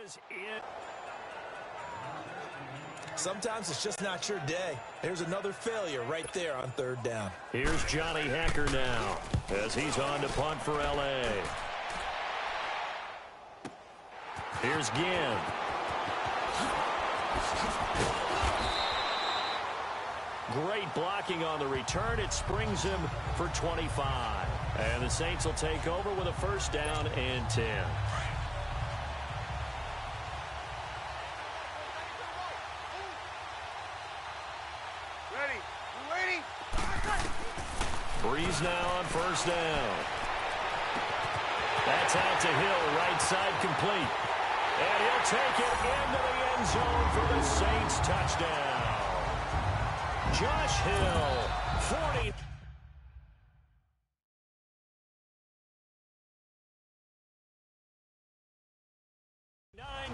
is in. Sometimes it's just not your day. There's another failure right there on third down. Here's Johnny Hacker now as he's on to punt for L.A. Here's Ginn. Great blocking on the return. It springs him for 25. And the Saints will take over with a first down and 10. Ready. Breeze now on first down. That's out to Hill, right side complete. And he'll take it into the end zone for the Saints touchdown. Josh Hill, 40.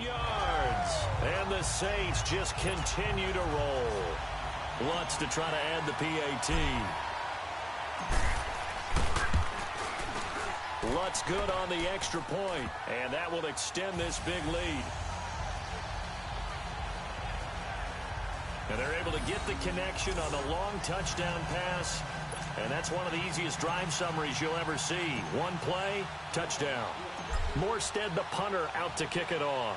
Yards. And the Saints just continue to roll. Lutz to try to add the PAT. Lutz good on the extra point, and that will extend this big lead. And they're able to get the connection on the long touchdown pass, and that's one of the easiest drive summaries you'll ever see. One play, touchdown. Morstead, the punter, out to kick it off.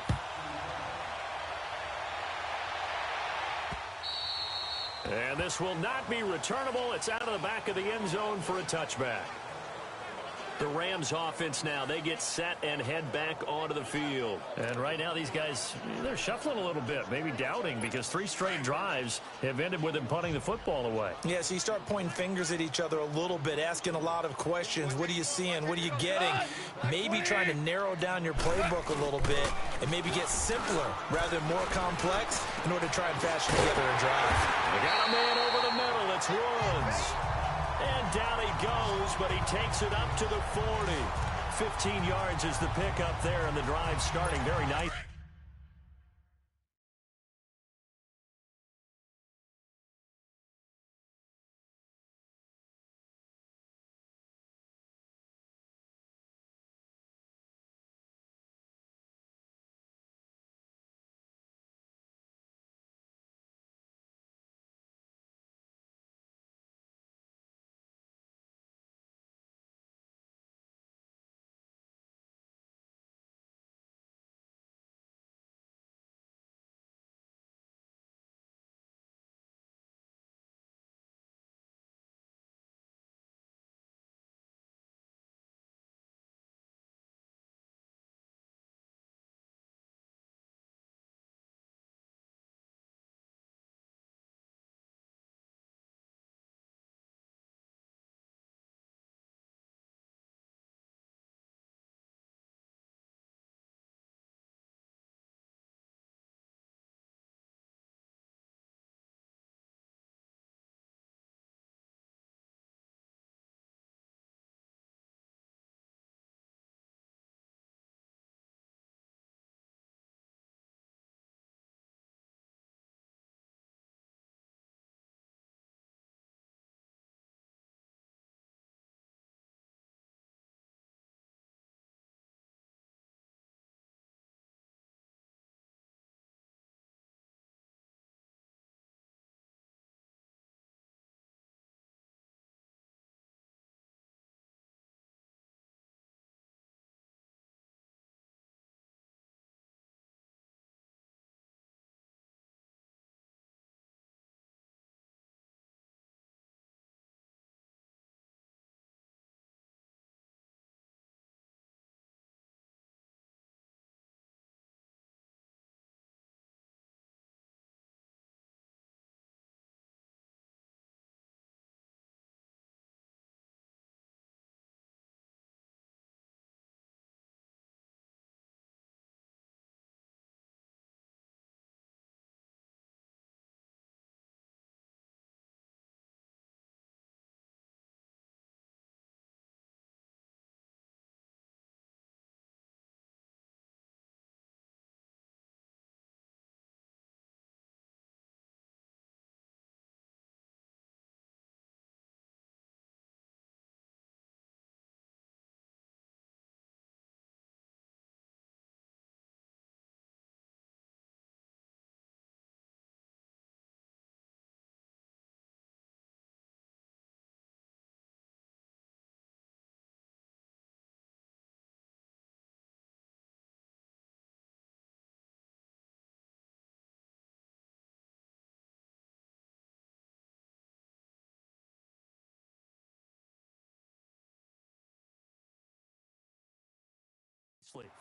And this will not be returnable. It's out of the back of the end zone for a touchback. The Rams offense now, they get set and head back onto the field. And right now these guys, they're shuffling a little bit, maybe doubting, because 3 straight drives have ended with them punting the football away. Yeah, so you start pointing fingers at each other a little bit, asking a lot of questions. What are you seeing? What are you getting? Maybe trying to narrow down your playbook a little bit and maybe get simpler rather than more complex in order to try and fashion together a drive. They got a man over the middle. It's Woods. And down he goes, but he takes it up to the 40. 15 yards is the pickup there, and the drive starting very nice.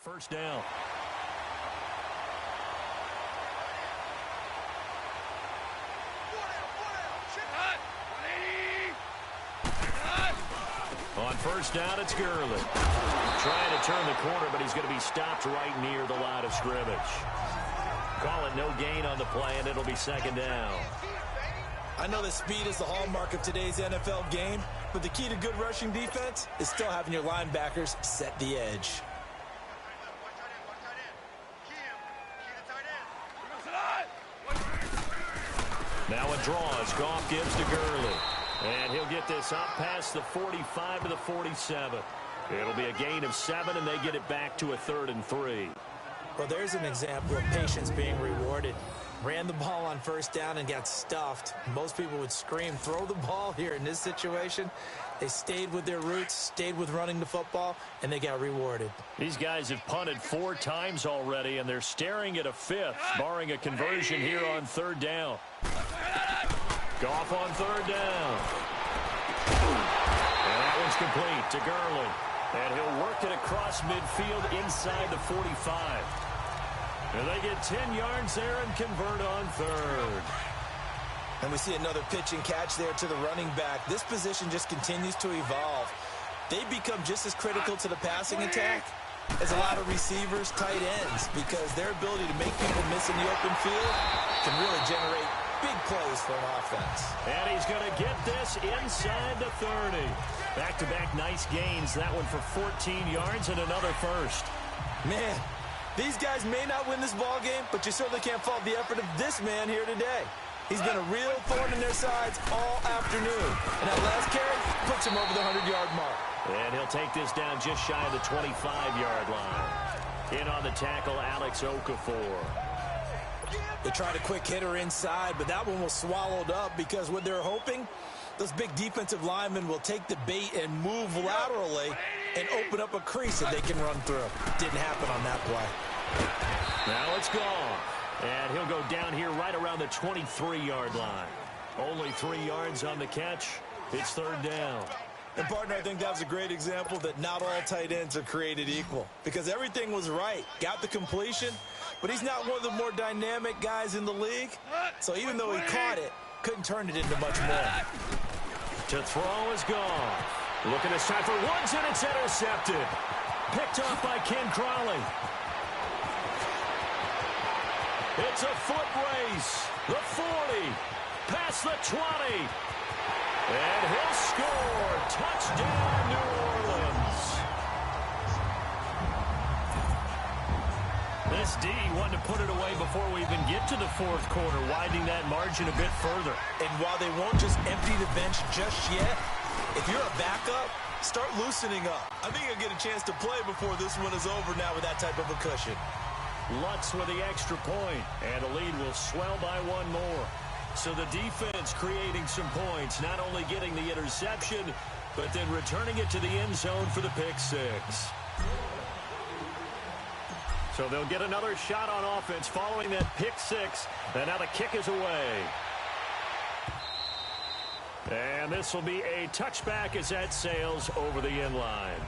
First down. On first down, it's Gurley. Trying to turn the corner, but he's going to be stopped right near the line of scrimmage. Call it no gain on the play, and it'll be second down. I know that speed is the hallmark of today's NFL game, but the key to good rushing defense is still having your linebackers set the edge. Now a draw as Goff gives to Gurley. And he'll get this up past the 45 to the 47. It'll be a gain of 7, and they get it back to a 3rd and 3. Well, there's an example of patience being rewarded. Ran the ball on first down and got stuffed. Most people would scream, throw the ball here. In this situation, they stayed with their roots, stayed with running the football, and they got rewarded. These guys have punted 4 times already, and they're staring at a 5th, barring a conversion here on 3rd down. Goff on 3rd down. And that one's complete to Gurley. And he'll work it across midfield inside the 45. And they get 10 yards there and convert on 3rd. And we see another pitch and catch there to the running back. This position just continues to evolve. They become just as critical to the passing attack as a lot of receivers, tight ends, because their ability to make people miss in the open field can really generate big plays for an offense. And he's going to get this inside the 30. Back-to-back nice gains. That one for 14 yards and another first. Man, these guys may not win this ball game, but you certainly can't fault the effort of this man here today. He's been a real thorn in their sides all afternoon. And that last carry puts him over the 100-yard mark. And he'll take this down just shy of the 25-yard line. In on the tackle, Alex Okafor. They tried a quick hitter inside, but that one was swallowed up because what they're hoping, those big defensive linemen will take the bait and move laterally and open up a crease that they can run through. Didn't happen on that play. Now it's gone. And he'll go down here right around the 23-yard line. Only 3 yards on the catch. It's 3rd down. And, partner, I think that was a great example that not all tight ends are created equal. Because everything was right. Got the completion, but he's not one of the more dynamic guys in the league. So even though he caught it, couldn't turn it into much more. To throw is gone. Looking this time for Woods, and it's intercepted. Picked off by Ken Crawley. It's a foot race. The 40. Past the 20. And he'll score. Touchdown, New Orleans. This D wanted to put it away before we even get to the 4th quarter, widening that margin a bit further. And while they won't just empty the bench just yet, if you're a backup, start loosening up. I think you'll get a chance to play before this one is over now with that type of a cushion. Lutz with the extra point, and the lead will swell by 1 more. So the defense creating some points, not only getting the interception, but then returning it to the end zone for the pick 6. So they'll get another shot on offense following that pick 6, and now the kick is away. And this will be a touchback as that sails over the end line.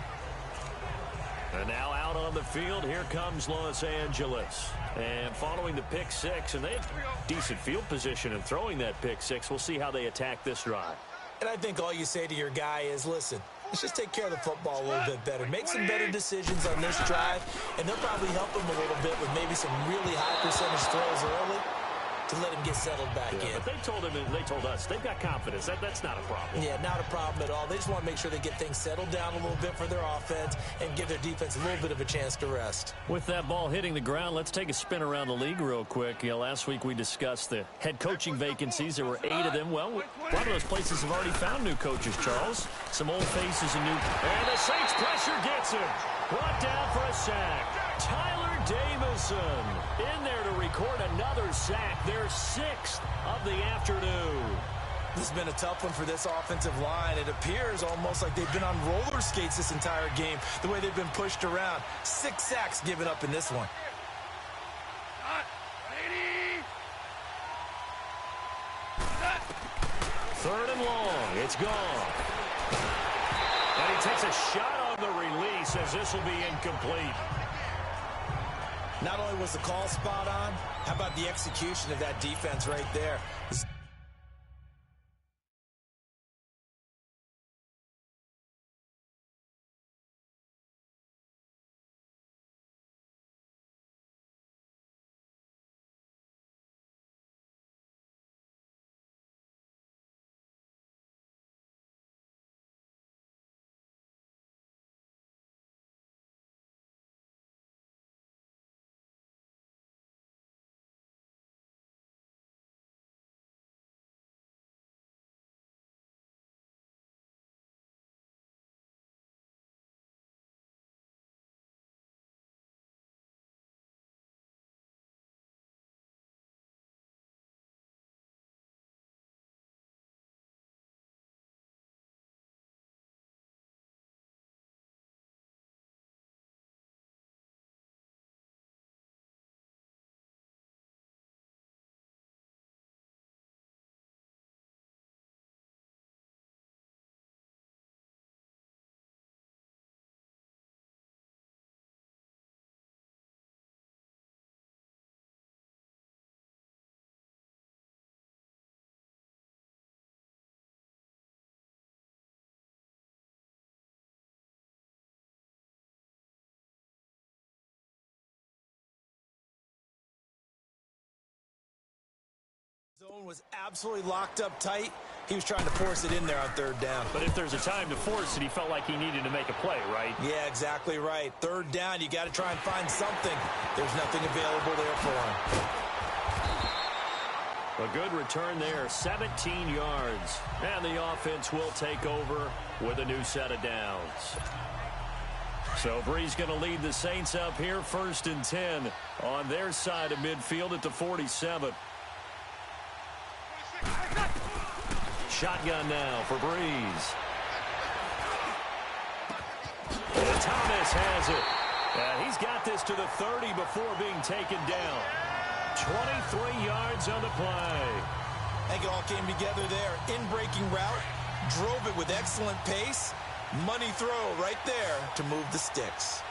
And now out on the field, here comes Los Angeles. And following the pick 6, and they have decent field position in throwing that pick 6. We'll see how they attack this drive. And I think all you say to your guy is, listen, let's just take care of the football a little bit better. Make some better decisions on this drive, and they'll probably help him a little bit with maybe some really high percentage throws early to let him get settled back in. But they told him, and they told us, they've got confidence. That's not a problem. Yeah, not a problem at all. They just want to make sure they get things settled down a little bit for their offense and give their defense a little bit of a chance to rest. With that ball hitting the ground, let's take a spin around the league real quick. Last week we discussed the head coaching vacancies. There were 8 of them. Well, a lot of those places have already found new coaches, Charles. Some old faces and new. And the Saints pressure gets him. Brought down for a sack. Tyler Davison in there to record another sack. Their 6th of the afternoon. This has been a tough one for this offensive line. It appears almost like they've been on roller skates this entire game, the way they've been pushed around. 6 sacks given up in this one. Third and long. It's gone. And he takes a shot on the release as this will be incomplete. Not only was the call spot on, how about the execution of that defense right there? Zone was absolutely locked up tight. He was trying to force it in there on third down. But if there's a time to force it, he felt like he needed to make a play, right? Yeah, exactly right. Third down, you got to try and find something. There's nothing available there for him. A good return there, 17 yards. And the offense will take over with a new set of downs. So Bree's going to lead the Saints up here, 1st and 10 on their side of midfield at the 47. Shotgun now for Breeze. And Thomas has it. And he's got this to the 30 before being taken down. 23 yards on the play. I think it all came together there. In-breaking route, drove it with excellent pace. Money throw right there to move the sticks.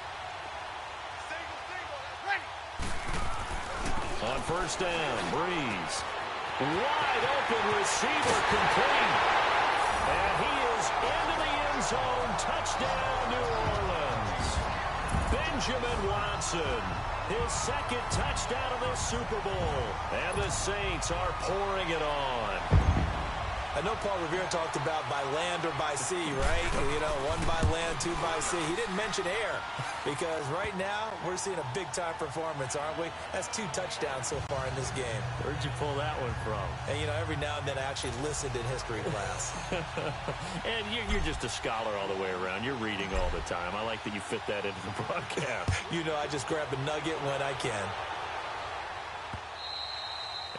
On 1st down, Breeze. Wide open receiver complete. And he is into the end zone. Touchdown, New Orleans. Benjamin Watson, his 2nd touchdown of this Super Bowl. And the Saints are pouring it on. I know Paul Revere talked about by land or by sea, right? You know, 1 by land, 2 by sea. He didn't mention air because right now we're seeing a big-time performance, aren't we? That's 2 touchdowns so far in this game. Where'd you pull that one from? And, you know, every now and then I actually listened in history class. And you're just a scholar all the way around. You're reading all the time. I like that you fit that into the broadcast. You know, I just grab a nugget when I can.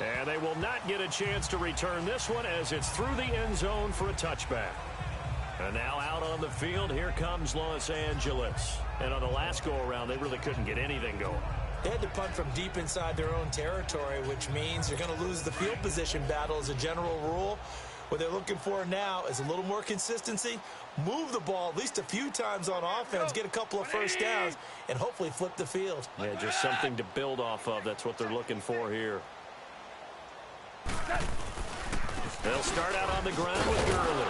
And they will not get a chance to return this one as it's through the end zone for a touchback. And now out on the field, here comes Los Angeles. And on the last go-around, they really couldn't get anything going. They had to punt from deep inside their own territory, which means you're going to lose the field position battle as a general rule. What they're looking for now is a little more consistency, move the ball at least a few times on offense, get a couple of first downs, and hopefully flip the field. Yeah, just something to build off of. That's what they're looking for here. They'll start out on the ground with Gurley.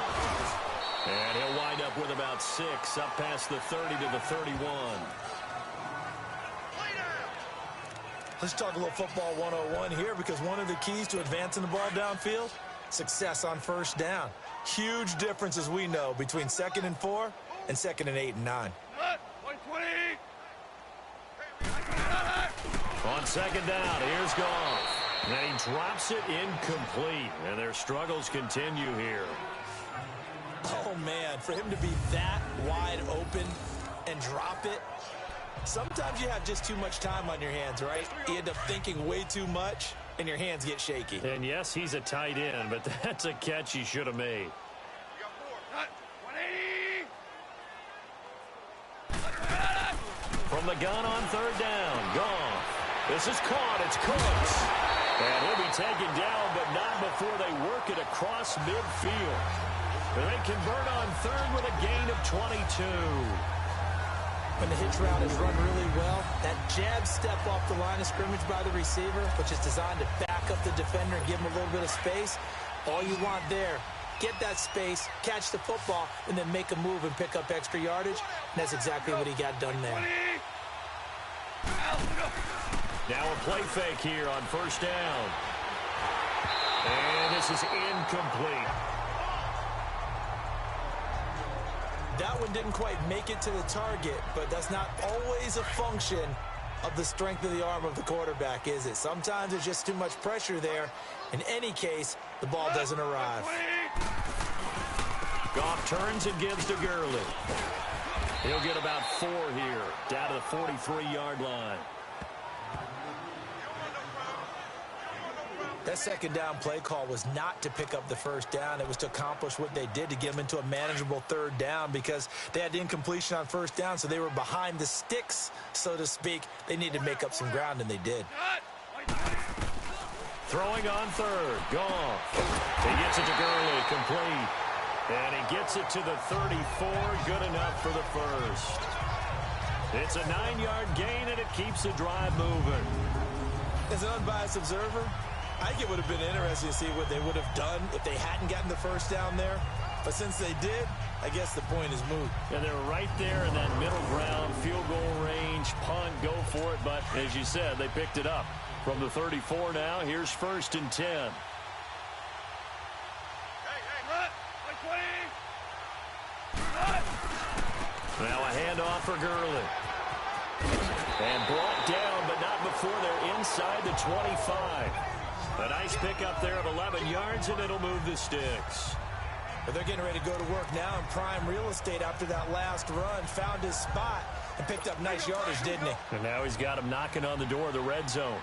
And he'll wind up with about 6, up past the 30 to the 31. Let's talk a little football 101 here, because one of the keys to advancing the ball downfield, success on 1st down. Huge difference, as we know, between 2nd and 4 and 2nd and 8 and 9. On 2nd down, here's Goff. And he drops it incomplete, and their struggles continue here. Oh, man, for him to be that wide open and drop it, sometimes you have just too much time on your hands, right? You end up thinking way too much, and your hands get shaky. And, yes, he's a tight end, but that's a catch he should have made. From the gun on 3rd down, Goff. This is caught. It's Cooks. And he'll be taken down, but not before they work it across midfield. And they convert on 3rd with a gain of 22. when the hitch route is run really well, that jab step off the line of scrimmage by the receiver, which is designed to back up the defender and give him a little bit of space, all you want there, get that space, catch the football, and then make a move and pick up extra yardage. And that's exactly what he got done there. Now a play fake here on first down. And this is incomplete. That one didn't quite make it to the target, but that's not always a function of the strength of the arm of the quarterback, is it? Sometimes there's just too much pressure there. In any case, the ball doesn't arrive. Goff turns and gives to Gurley. He'll get about 4 here, down to the 43-yard line. That second down play call was not to pick up the first down. It was to accomplish what they did, to get them into a manageable third down, because they had the incompletion on first down, so they were behind the sticks, so to speak. They needed to make up some ground, and they did. Throwing on third. Goff. He gets it to Gurley. Complete. And he gets it to the 34. Good enough for the first. It's a 9-yard gain, and it keeps the drive moving. As an unbiased observer, I think it would have been interesting to see what they would have done if they hadn't gotten the first down there. But since they did, I guess the point is moot. Yeah, they're right there in that middle ground, field goal range, punt, go for it. But as you said, they picked it up. From the 34 now, here's 1st and 10. Now a handoff for Gurley. And brought down, but not before they're inside the 25. A nice pickup there of 11 yards, and it'll move the sticks. But they're getting ready to go to work now in prime real estate after that last run. Found his spot and picked up nice yardage, didn't he? And now he's got him knocking on the door of the red zone.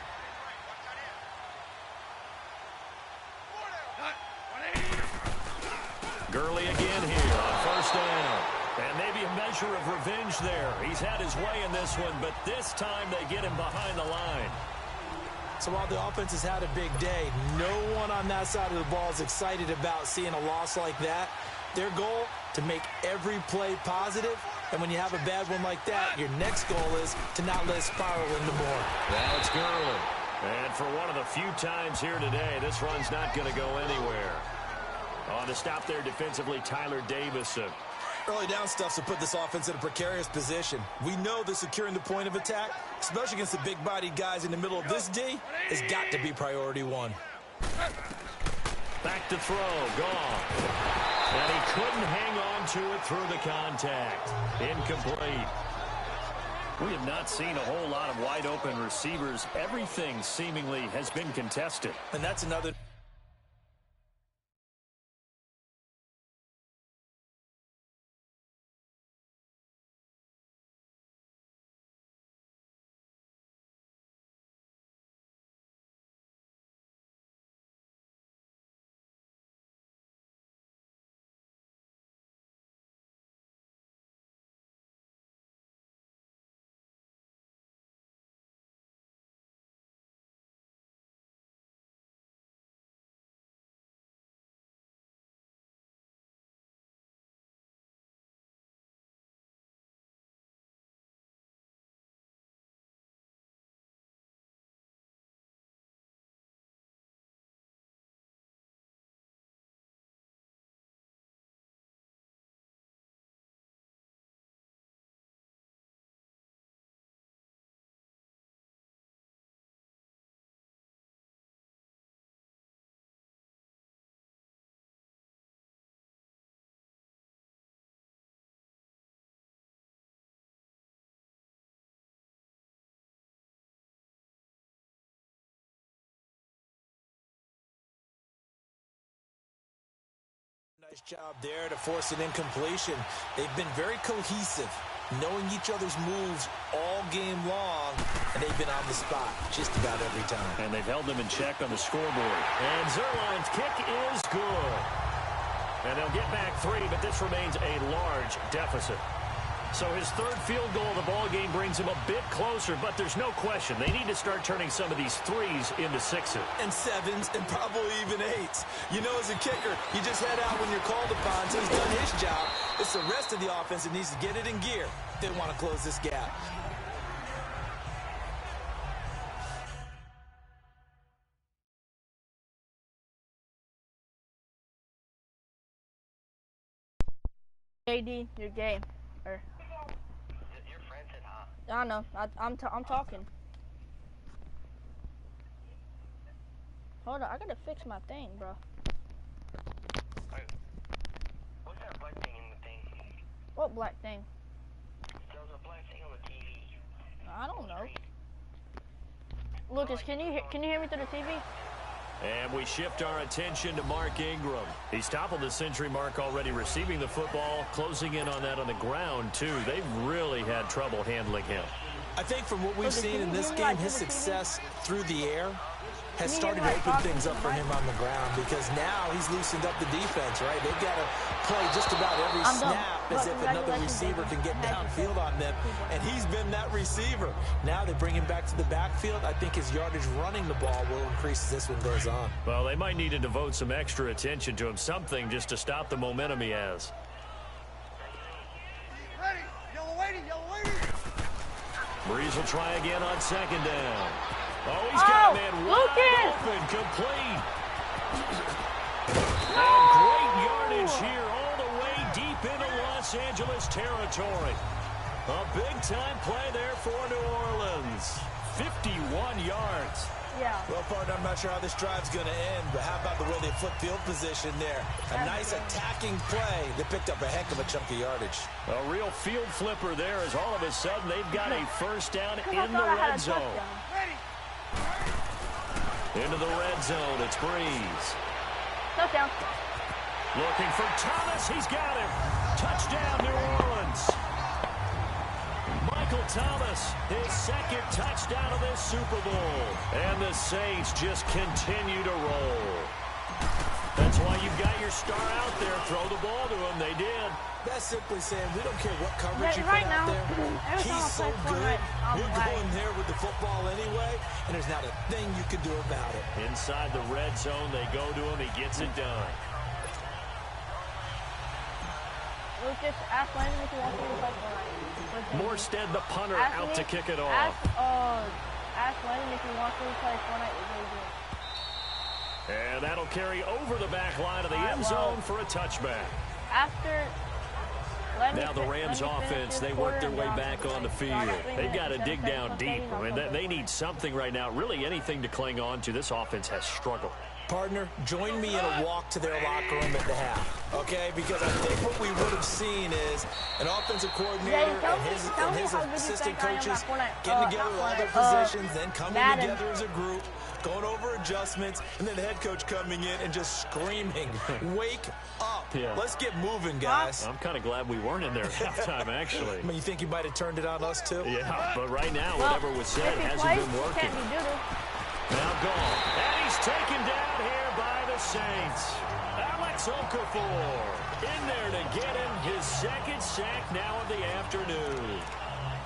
Gurley again here on first down. And maybe a measure of revenge there. He's had his way in this one, but this time they get him behind the line. So while the offense has had a big day, no one on that side of the ball is excited about seeing a loss like that. Their goal, to make every play positive. And when you have a bad one like that, your next goal is to not let it spiral into more. Now it's Gurley. And for one of the few times here today, this run's not going to go anywhere. On the stop there defensively, Tyler Davison. Early down stuff to put this offense in a precarious position. We know that securing the point of attack, especially against the big-bodied guys in the middle of this D, has got to be priority one. Back to throw. Gone. And he couldn't hang on to it through the contact. Incomplete. We have not seen a whole lot of wide-open receivers. Everything seemingly has been contested. And that's another... Nice job there to force an incompletion. They've been very cohesive, knowing each other's moves all game long, and they've been on the spot just about every time. And they've held them in check on the scoreboard. And Zerline's kick is good. And they'll get back 3, but this remains a large deficit. So his third field goal of the ball game brings him a bit closer, but there's no question they need to start turning some of these threes into sixes. And sevens, and probably even eights. You know, as a kicker, you just head out when you're called upon, so he's done his job. It's the rest of the offense that needs to get it in gear if they want to close this gap. AD, you're gay. Or, your friend said, huh? I know. I'm talking. Hold on, I gotta fix my thing, bro. What's that black thing in the thing? What black thing? There was a black thing on the TV. I don't know. Lucas, can you hear me through the TV? And we shift our attention to Mark Ingram. He's toppled the century mark already receiving the football, closing in on that on the ground, too. They've really had trouble handling him. I think from what we've seen in this game, his success through the air has started to open things up for him on the ground, because now he's loosened up the defense, right? They've got to play just about every snap as if another receiver can get downfield on them, and he's been that receiver. Now they bring him back to the backfield. I think his yardage running the ball will increase as this one goes on. Well, they might need to devote some extra attention to him, something just to stop the momentum he has. Ready, yellow waiting, yellow waiting. Breeze will try again on second down. Oh, he's got a man wide open, complete. And great yardage here all the way deep into Los Angeles territory. A big-time play there for New Orleans. 51 yards. Yeah. Well, partner, I'm not sure how this drive's going to end, but how about the way they flip field position there? A nice attacking play. They picked up a heck of a chunk of yardage. A real field flipper there, as all of a sudden they've got a first down in the red zone. Into the red zone, it's Breeze. Touchdown. Looking for Thomas, he's got him. Touchdown, New Orleans. Michael Thomas, his second touchdown of this Super Bowl. And the Saints just continue to roll. That's why you've got your star out there. Throw the ball to him. They did. That's simply saying we don't care what coverage you put Right out now, there. He's so good. We're going there with the football anyway, and there's not a thing you can do about it. Inside the red zone, they go to him. He gets it done. Lucas, ask Landon if he wants to play Fortnite. Morstead, the punter, out to kick it off. Ask Landon if he wants to play Fortnite with me. And that'll carry over the back line of the end zone for a touchback. Now the Rams offense, they work their way back on the field. They've got to dig down deep. I mean, they need something right now, really anything to cling on to. This offense has struggled. Partner, join me in a walk to their locker room at the half, okay? Because I think what we would have seen is an offensive coordinator and his assistant coaches getting together with all their possessions, then coming together as a group, going over adjustments, and then the head coach coming in and just screaming, wake up. Yeah. Let's get moving, guys. I'm kind of glad we weren't in there at halftime, actually. I mean, you think you might have turned it on us, too? Yeah, but right now, whatever was said hasn't been working. Now gone. And he's taken down here by the Saints. Alex Okafor in there to get him his second sack now of the afternoon.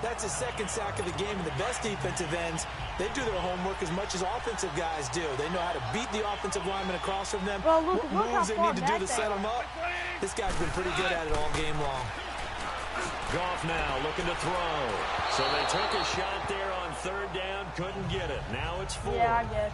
That's his second sack of the game, and the best defensive ends, they do their homework as much as offensive guys do. They know how to beat the offensive lineman across from them, what moves they need to do to set them up. This guy's been pretty good at it all game long. Goff now looking to throw. So they took a shot there on third down, couldn't get it. Now it's fourth. Yeah, I guess.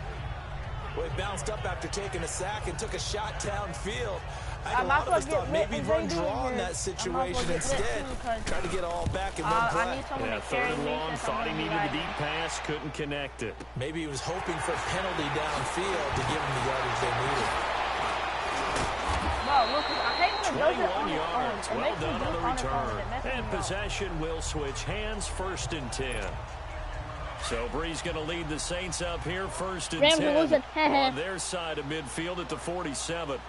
Well, he bounced up after taking a sack and took a shot downfield. I think a lot of us thought maybe he'd run draw in that situation instead. Tried to get all back in one play. Yeah, third and long, thought he needed the deep pass, couldn't connect it. Maybe he was hoping for a penalty downfield to give him the yardage they needed. Well, look, I hate 21 yards, well done on the return. And possession will switch hands, 1st and 10. So Breeze going to lead the Saints up here, 1st and 10 on their side of midfield at the 47.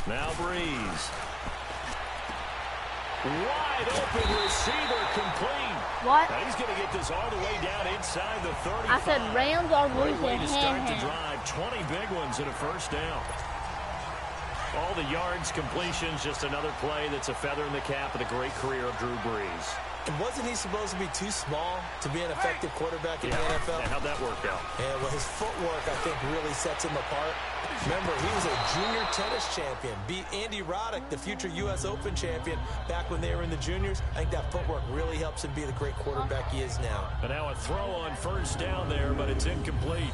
Now Breeze. Wide open receiver complete. What? Now he's going to get this all the way down inside the 35. I said Rams are losing Great way to start the drive. 20 big ones and a first down. All the yards, completions, just another play that's a feather in the cap of the great career of Drew Brees. And wasn't he supposed to be too small to be an effective quarterback in the NFL? Yeah, how'd that work out? Yeah, well, his footwork, I think, really sets him apart. Remember, he was a junior tennis champion. Beat Andy Roddick, the future U.S. Open champion, back when they were in the juniors. I think that footwork really helps him be the great quarterback he is now. And now a throw on first down there, but it's incomplete.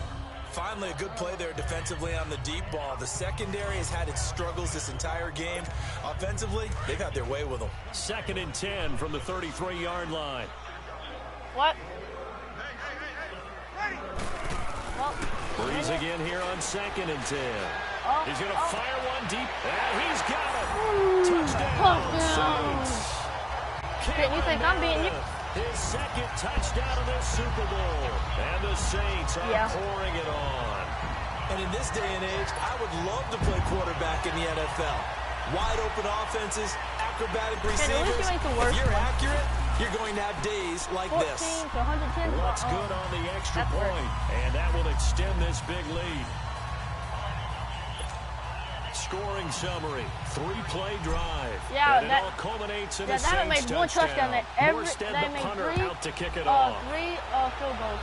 Finally, a good play there defensively on the deep ball. The secondary has had its struggles this entire game. Offensively, they've had their way with them. 2nd and 10 from the 33-yard line. What? Well, Brees again here on 2nd and 10. Oh, He's going to fire one deep, and he's got it. Ooh, Touchdown, Saints. You think I'm beating you? His 2nd touchdown of this Super Bowl. And the Saints are pouring it on. And in this day and age, I would love to play quarterback in the NFL. Wide open offenses, acrobatic receivers. If you're accurate, you're going to have days like this. 14 to 110. Looks good on the extra point. And that will extend this big lead. Scoring summary, 3-play drive. Yeah, and it all culminates in a they haven't Saints made one touchdown. They made punter three, out to kick it off. 3 field goals.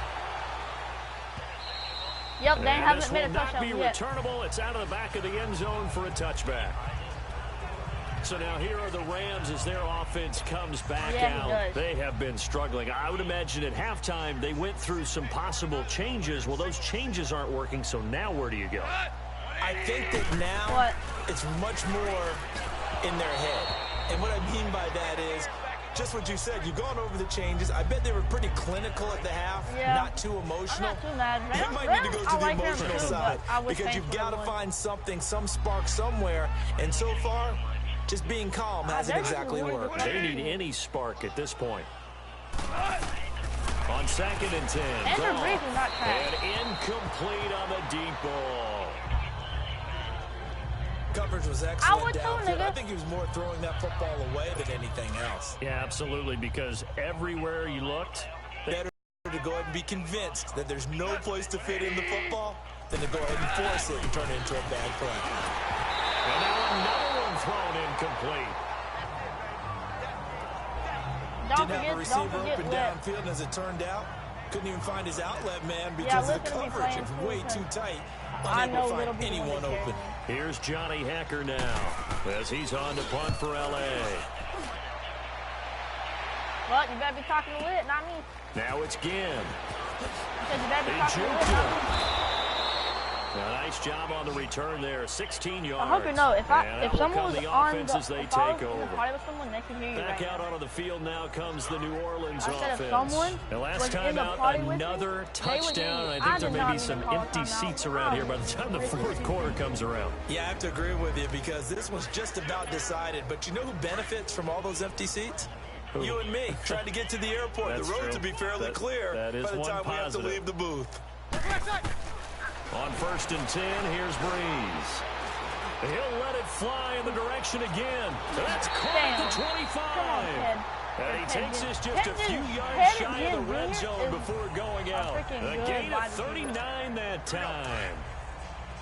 Yep, they haven't made a touchdown This will not be yet. returnable. It's out of the back of the end zone for a touchback. So now here are the Rams as their offense comes back out. They have been struggling. I would imagine at halftime they went through some possible changes. Well, those changes aren't working, so now where do you go? I think that now it's much more in their head. And what I mean by that is just what you said. You've gone over the changes. I bet they were pretty clinical at the half, not too emotional. I'm not too mad. They might need to go to the emotional side because you've got to find something, some spark somewhere. And so far, just being calm hasn't exactly worked. They need any spark at this point. On 2nd and 10. And incomplete on the deep ball. Coverage was excellent downfield. I think he was more throwing that football away than anything else. Yeah, absolutely, because everywhere you looked, better to go ahead and be convinced that there's no place to fit in the football than to go ahead and force it and turn it into a bad play. And now another one thrown incomplete. Didn't have a receiver open downfield, and as it turned out, couldn't even find his outlet man because of the coverage. It's way too tight. Unable to find anyone open. Here's Johnny Hacker now as he's on to punt for L.A. Well, you better be talking to Lit, not me. Now it's Ginn. You said you better be talking to Lit, not me. Nice job on the return there, 16 yards. I hope you know, if someone was on the as they if I was take over. in the party with someone, they can hear you Back right out now. onto the field now comes the New Orleans offense. If someone and last was time in the out, party with another me, touchdown. And I think there may be some empty seats around here by the time the fourth quarter comes around. Yeah, I have to agree with you because this was just about decided. But you know who benefits from all those empty seats? You and me, trying to get to the airport. That's the roads true. will be fairly clear by the time we have to leave the booth. On 1st and 10, here's Brees. He'll let it fly in the direction again. That's caught at the 25. And he takes us just a few yards shy of the red zone before going out. A gain of 39 that time.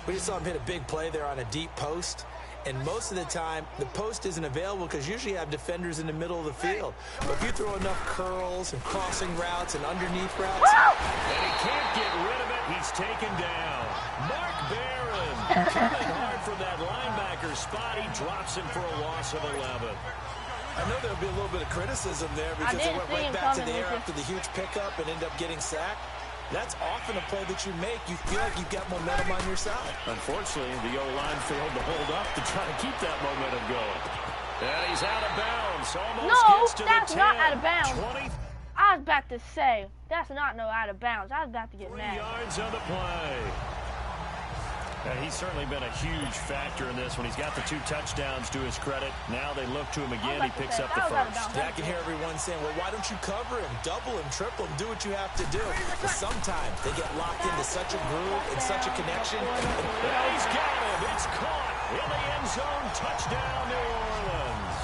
We just saw him hit a big play there on a deep post. And most of the time, the post isn't available because usually you have defenders in the middle of the field. But if you throw enough curls and crossing routes and underneath routes. And he can't get rid of it. He's taken down. Mark Barron coming hard from that linebacker spot. He drops him for a loss of 11. I know there'll be a little bit of criticism there because they went right back to the air after the huge pickup and ended up getting sacked. That's often a play that you make. You feel like you've got momentum on your side. Unfortunately, the O-line failed to hold up to try to keep that momentum going. And he's out of bounds. Almost gets to that's the 10. not out of bounds. 20. I was about to say, that's not no out of bounds. I was about to get 3 mad. yards on the play. And he's certainly been a huge factor in this when he's got the 2 touchdowns to his credit. Now they look to him again. He picks up the first. Yeah, I can hear everyone saying, well, why don't you cover him, double him, triple him, do what you have to do. But sometimes they get locked into such a groove and such a connection. And he's got him. It's caught in the end zone. Touchdown, New Orleans.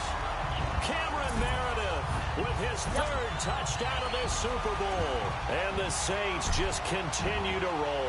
Cameron Meredith with his 3rd touchdown of this Super Bowl. And the Saints just continue to roll.